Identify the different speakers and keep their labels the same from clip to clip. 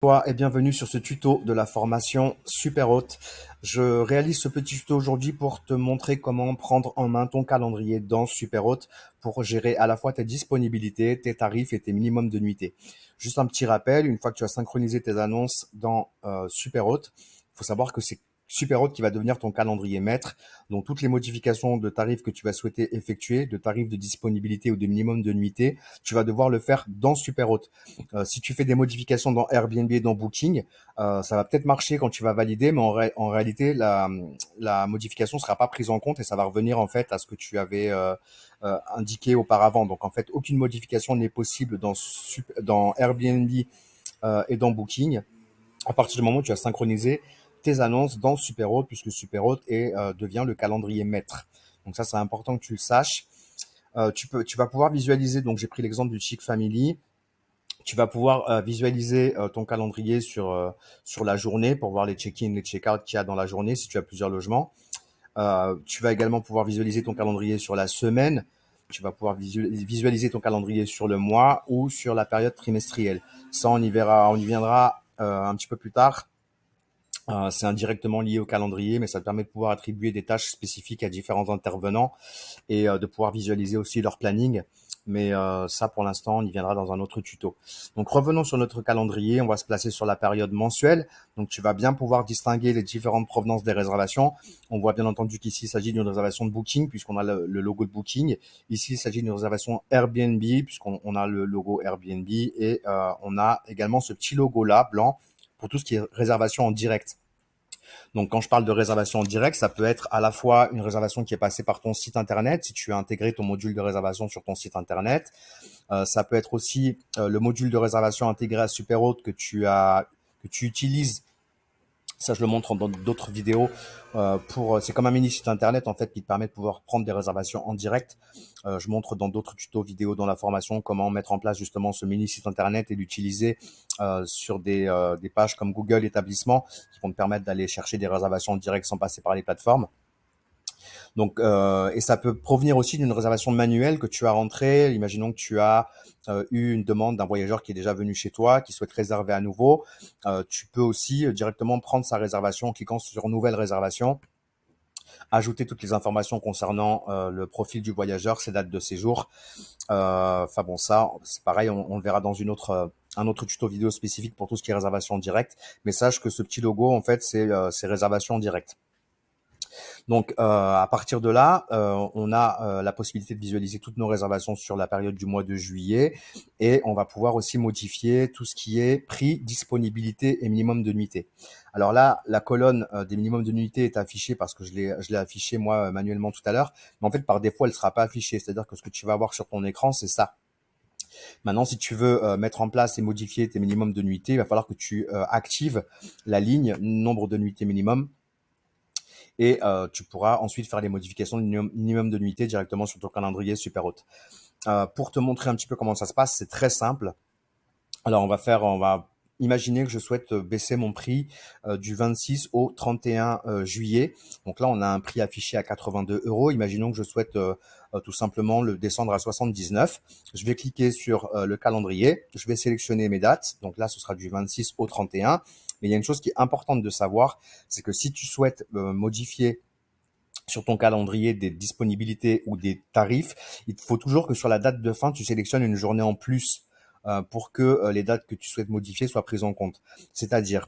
Speaker 1: Bonjour et bienvenue sur ce tuto de la formation Superhôte. Je réalise ce petit tuto aujourd'hui pour te montrer comment prendre en main ton calendrier dans Superhôte pour gérer à la fois tes disponibilités, tes tarifs et tes minimums de nuitées. Juste un petit rappel, une fois que tu as synchronisé tes annonces dans Superhôte, il faut savoir que c'est Superhôte qui va devenir ton calendrier maître. Donc toutes les modifications de tarifs que tu vas souhaiter effectuer, de tarifs de disponibilité ou de minimum de nuitées, tu vas devoir le faire dans Superhôte. Si tu fais des modifications dans Airbnb et dans Booking, ça va peut-être marcher quand tu vas valider, mais en réalité, la modification sera pas prise en compte et ça va revenir en fait à ce que tu avais indiqué auparavant. Donc en fait, aucune modification n'est possible dans Airbnb et dans Booking à partir du moment où tu as synchronisé tes annonces dans Superhôte, puisque Superhôte devient le calendrier maître. Donc ça, c'est important que tu le saches. Tu vas pouvoir visualiser. Donc j'ai pris l'exemple du Chic Family. Tu vas pouvoir visualiser ton calendrier sur la journée pour voir les check-in, les check-out qu'il y a dans la journée si tu as plusieurs logements. Tu vas également pouvoir visualiser ton calendrier sur la semaine. Tu vas pouvoir visualiser ton calendrier sur le mois ou sur la période trimestrielle. Ça, on y viendra un petit peu plus tard. C'est indirectement lié au calendrier, mais ça te permet de pouvoir attribuer des tâches spécifiques à différents intervenants et de pouvoir visualiser aussi leur planning. Mais ça, pour l'instant, on y viendra dans un autre tuto. Donc, revenons sur notre calendrier. On va se placer sur la période mensuelle. Donc, tu vas bien pouvoir distinguer les différentes provenances des réservations. On voit bien entendu qu'ici, il s'agit d'une réservation de Booking, puisqu'on a le logo de Booking. Ici, il s'agit d'une réservation Airbnb, puisqu'on a le logo Airbnb. Et on a également ce petit logo-là, blanc, pour tout ce qui est réservation en direct. Donc, quand je parle de réservation en direct, ça peut être à la fois une réservation qui est passée par ton site internet, si tu as intégré ton module de réservation sur ton site internet. Ça peut être aussi le module de réservation intégré à Superhôte que tu utilises. Ça, je le montre dans d'autres vidéos. C'est comme un mini site internet en fait qui te permet de pouvoir prendre des réservations en direct. Je montre dans d'autres tutos vidéo dans la formation comment mettre en place justement ce mini site internet et l'utiliser sur des pages comme Google établissement qui vont te permettre d'aller chercher des réservations en direct sans passer par les plateformes. Donc, et ça peut provenir aussi d'une réservation manuelle que tu as rentrée. Imaginons que tu as eu une demande d'un voyageur qui est déjà venu chez toi, qui souhaite réserver à nouveau. Tu peux aussi directement prendre sa réservation en cliquant sur Nouvelle réservation, ajouter toutes les informations concernant le profil du voyageur, ses dates de séjour. Enfin bon, ça, c'est pareil, on le verra dans un autre tuto vidéo spécifique pour tout ce qui est réservation en direct. Mais sache que ce petit logo, en fait, c'est réservation en direct. Donc, à partir de là, on a la possibilité de visualiser toutes nos réservations sur la période du mois de juillet et on va pouvoir aussi modifier tout ce qui est prix, disponibilité et minimum de nuitées. Alors là, la colonne des minimums de nuitées est affichée parce que je l'ai affichée moi manuellement tout à l'heure, mais en fait par défaut elle sera pas affichée. C'est-à-dire que ce que tu vas avoir sur ton écran, c'est ça. Maintenant, si tu veux mettre en place et modifier tes minimums de nuitées, il va falloir que tu actives la ligne nombre de nuitées minimum et tu pourras ensuite faire les modifications de minimum de nuitées directement sur ton calendrier Superhôte. Pour te montrer un petit peu comment ça se passe, c'est très simple. Alors on va imaginer que je souhaite baisser mon prix du 26 au 31 juillet. Donc là, on a un prix affiché à 82 €. Imaginons que je souhaite tout simplement le descendre à 79. Je vais cliquer sur le calendrier. Je vais sélectionner mes dates. Donc là, ce sera du 26 au 31. Mais il y a une chose qui est importante de savoir, c'est que si tu souhaites modifier sur ton calendrier des disponibilités ou des tarifs, il faut toujours que sur la date de fin, tu sélectionnes une journée en plus pour que les dates que tu souhaites modifier soient prises en compte. C'est-à-dire,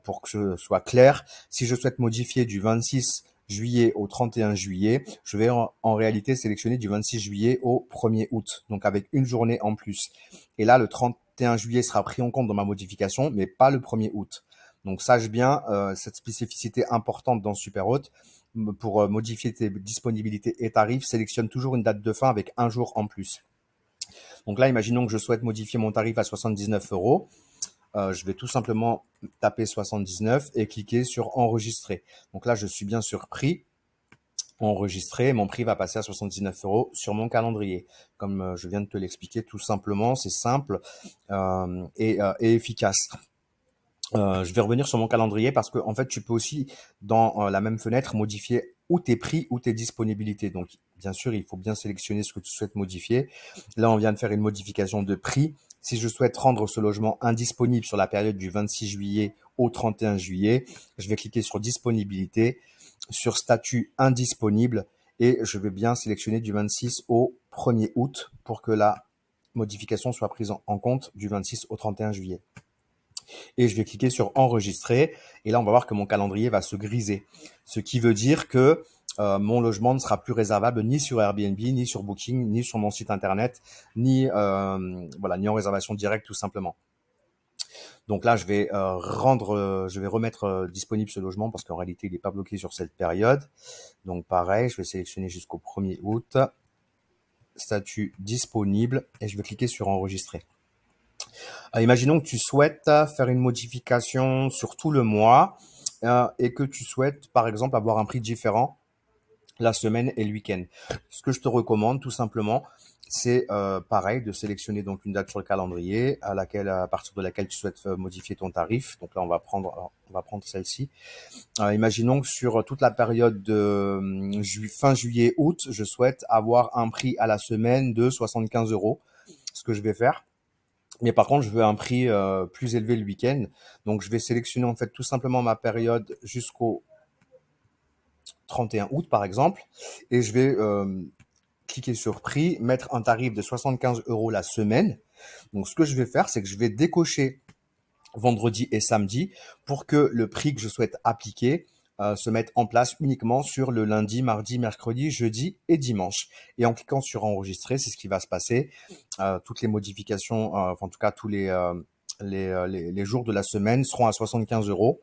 Speaker 1: pour que ce soit clair, si je souhaite modifier du 26 juillet au 31 juillet, je vais en réalité sélectionner du 26 juillet au 1er août, donc avec une journée en plus. Et là, le 31 juillet sera pris en compte dans ma modification, mais pas le 1er août. Donc sache bien cette spécificité importante dans Superhôte. Pour modifier tes disponibilités et tarifs, sélectionne toujours une date de fin avec un jour en plus. Donc là, imaginons que je souhaite modifier mon tarif à 79 €. Je vais tout simplement taper 79 et cliquer sur enregistrer. Donc là, je suis bien sur prix, enregistré, mon prix va passer à 79 € sur mon calendrier. Comme je viens de te l'expliquer, tout simplement, c'est simple et efficace. Je vais revenir sur mon calendrier parce que en fait, tu peux aussi dans la même fenêtre modifier ou tes prix ou tes disponibilités. Donc, bien sûr, il faut bien sélectionner ce que tu souhaites modifier. Là, on vient de faire une modification de prix. Si je souhaite rendre ce logement indisponible sur la période du 26 juillet au 31 juillet, je vais cliquer sur disponibilité, sur statut indisponible et je vais bien sélectionner du 26 au 1er août pour que la modification soit prise en compte du 26 au 31 juillet. Et je vais cliquer sur enregistrer et là on va voir que mon calendrier va se griser. Ce qui veut dire que mon logement ne sera plus réservable ni sur Airbnb, ni sur Booking, ni sur mon site internet, ni ni en réservation directe tout simplement. Donc là, je vais remettre disponible ce logement parce qu'en réalité, il n'est pas bloqué sur cette période. Donc pareil, je vais sélectionner jusqu'au 1er août, statut disponible et je vais cliquer sur enregistrer. Imaginons que tu souhaites faire une modification sur tout le mois et que tu souhaites par exemple avoir un prix différent la semaine et le week-end. Ce que je te recommande tout simplement, c'est pareil de sélectionner donc une date sur le calendrier à partir de laquelle tu souhaites modifier ton tarif. Donc là, on va prendre celle-ci. Imaginons que sur toute la période de fin juillet-août, je souhaite avoir un prix à la semaine de 75 €. Ce que je vais faire. Mais par contre, je veux un prix plus élevé le week-end. Donc, je vais sélectionner en fait tout simplement ma période jusqu'au 31 août, par exemple. Et je vais cliquer sur prix, mettre un tarif de 75 € la semaine. Donc, ce que je vais faire, c'est que je vais décocher vendredi et samedi pour que le prix que je souhaite appliquer se mette en place uniquement sur le lundi, mardi, mercredi, jeudi et dimanche. Et en cliquant sur enregistrer, c'est ce qui va se passer. Toutes les modifications, en tout cas tous les jours de la semaine seront à 75 €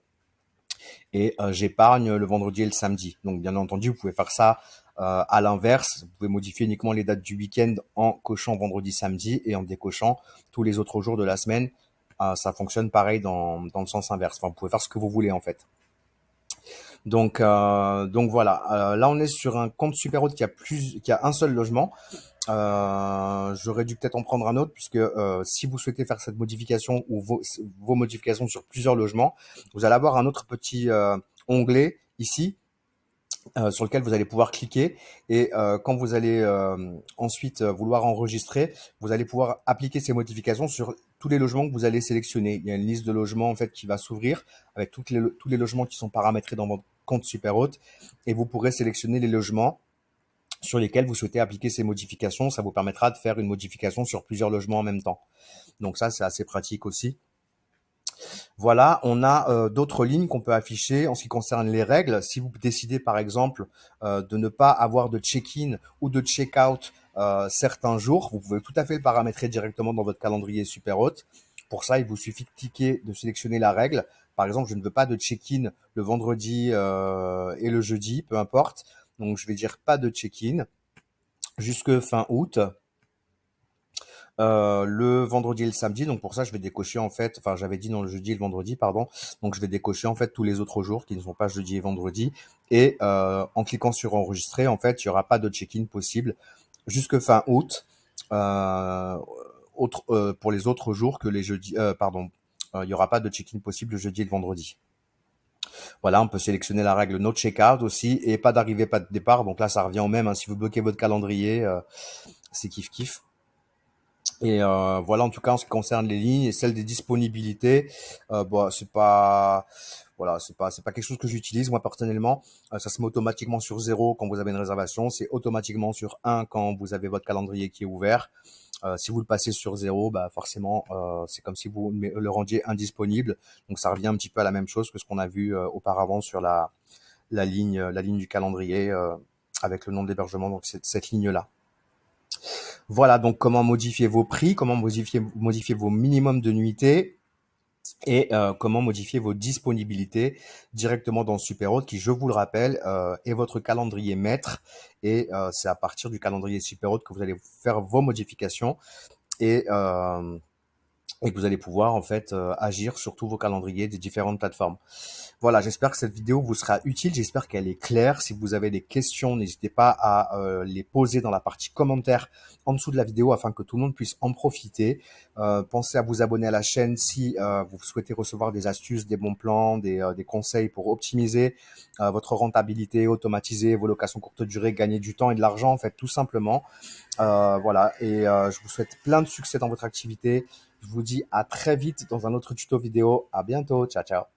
Speaker 1: et j'épargne le vendredi et le samedi. Donc bien entendu, vous pouvez faire ça à l'inverse. Vous pouvez modifier uniquement les dates du week-end en cochant vendredi, samedi et en décochant tous les autres jours de la semaine. Ça fonctionne pareil dans le sens inverse. Enfin, vous pouvez faire ce que vous voulez en fait. Donc voilà. Là, on est sur un compte Superhot qui a un seul logement. J'aurais dû peut-être en prendre un autre puisque si vous souhaitez faire cette modification ou vos modifications sur plusieurs logements, vous allez avoir un autre petit onglet ici sur lequel vous allez pouvoir cliquer et quand vous allez ensuite vouloir enregistrer, vous allez pouvoir appliquer ces modifications sur tous les logements que vous allez sélectionner. Il y a une liste de logements en fait qui va s'ouvrir avec tous les logements qui sont paramétrés dans votre compte Superhot et vous pourrez sélectionner les logements sur lesquels vous souhaitez appliquer ces modifications. Ça vous permettra de faire une modification sur plusieurs logements en même temps. Donc ça, c'est assez pratique aussi. Voilà, on a d'autres lignes qu'on peut afficher en ce qui concerne les règles. Si vous décidez par exemple de ne pas avoir de check-in ou de check-out certains jours, vous pouvez tout à fait le paramétrer directement dans votre calendrier Superhot. Pour ça, il vous suffit de cliquer, de sélectionner la règle. Par exemple, je ne veux pas de check-in le vendredi et le jeudi, peu importe. Donc, je vais dire pas de check-in jusque fin août. Le vendredi et le samedi. Donc pour ça, je vais décocher en fait, enfin j'avais dit dans le jeudi et le vendredi, pardon. Donc je vais décocher en fait tous les autres jours qui ne sont pas jeudi et vendredi. Et en cliquant sur enregistrer, en fait, il n'y aura pas de check-in possible jusque fin août. Pour les autres jours que les jeudis, il n'y aura pas de check-in possible le jeudi et le vendredi. Voilà, on peut sélectionner la règle no check-out aussi et pas d'arrivée, pas de départ. Donc là, ça revient au même. Hein. Si vous bloquez votre calendrier, c'est kiff-kiff. Et voilà, en tout cas, en ce qui concerne les lignes et celles des disponibilités, c'est pas quelque chose que j'utilise moi personnellement. Ça se met automatiquement sur 0 quand vous avez une réservation, c'est automatiquement sur 1 quand vous avez votre calendrier qui est ouvert. Si vous le passez sur 0, forcément, c'est comme si vous le rendiez indisponible. Donc ça revient un petit peu à la même chose que ce qu'on a vu auparavant sur la ligne du calendrier avec le nom d'hébergement. Donc c'est cette ligne-là. Voilà, donc comment modifier vos prix, comment modifier vos minimums de nuitées et comment modifier vos disponibilités directement dans Superhot qui, je vous le rappelle, est votre calendrier maître et c'est à partir du calendrier Superhot que vous allez faire vos modifications et et que vous allez pouvoir en fait agir sur tous vos calendriers des différentes plateformes. Voilà, j'espère que cette vidéo vous sera utile, j'espère qu'elle est claire. Si vous avez des questions, n'hésitez pas à les poser dans la partie commentaire en dessous de la vidéo afin que tout le monde puisse en profiter. Pensez à vous abonner à la chaîne si vous souhaitez recevoir des astuces, des bons plans, des conseils pour optimiser votre rentabilité, automatiser vos locations courte durée, gagner du temps et de l'argent en fait tout simplement. Voilà, et je vous souhaite plein de succès dans votre activité. Je vous dis à très vite dans un autre tuto vidéo. À bientôt, ciao ciao.